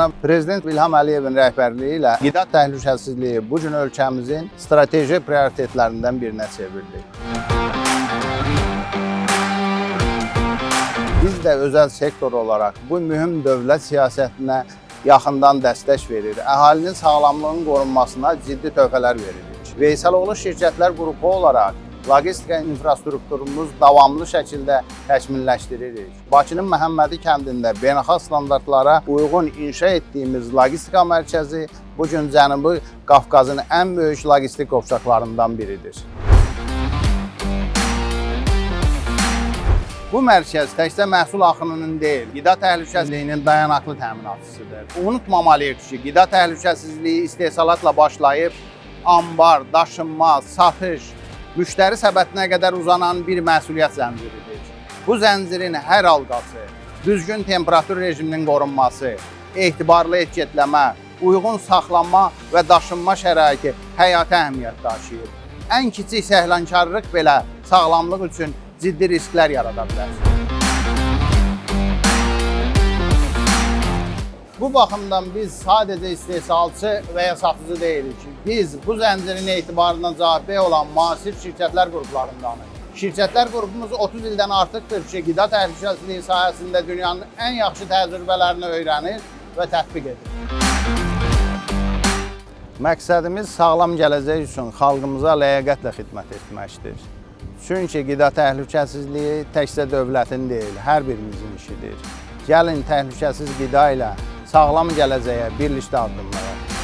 cənab Prezident İlham Əliyevin rəhbərliyi ilə qida təhlükəsizliyi bu gün ölkəmizin strateji prioritetlərindən birinə çevrildi. Biz də özəl sektor olaraq bu mühüm dövlət siyasətinə yaxından dəstək verir, əhalinin sağlamlığının qorunmasına ciddi töhfələr veririk. Veysəloğlu Şirkətlər Qrupu olaraq logistika infrastrukturumuz davamlı şəkildə təkmilləşdiririk. Bakının Məhəmmədi kəndində beynəlxalq standartlara uyğun inşa etdiyimiz logistika mərkəzi bu gün Cənubi Qafqazın ən böyük logistik qovşaqlarından biridir. Bu mərkəz təkcə məhsul axınının deyil, qida təhlükəsizliyinin dayanıqlı təminatçısıdır. Unutmamalıyıq ki, qida təhlükəsizliyi istehsalatla başlayıb ambar, daşınma, satış, müştəri səbətinə qədər uzanan bir məsuliyyət zənciridir. Bu zəncirin hər halqası, düzgün temperatur rejiminin qorunması, etibarlı etiketləmə, uyğun saxlanma və daşınma şəraiti həyati əhəmiyyət daşıyır. Ən kiçik səhlənkarlıq belə sağlamlıq üçün ciddi risklər yarada bilər. Bu baxımdan biz sadəcə istehsalçı və ya satıcı deyilik ki, biz bu zəncirin etibarına cavabdeh olan müasir şirkətlər qruplarındanıq. Şirkətlər qrupumuz 30 ildən artıqdır ki, qida təhlükəsizliyi sahəsində dünyanın ən yaxşı təcrübələrini öyrənir və tətbiq edir. Məqsədimiz sağlam gələcək üçün xalqımıza ləyaqətlə xidmət etməkdir. Çünki qida təhlükəsizliyi təkcə dövlətin deyil, hər birimizin işidir. Gəlin təhlükəsiz qida ilə sağlam gələcəyə birlikdə addımlayaq.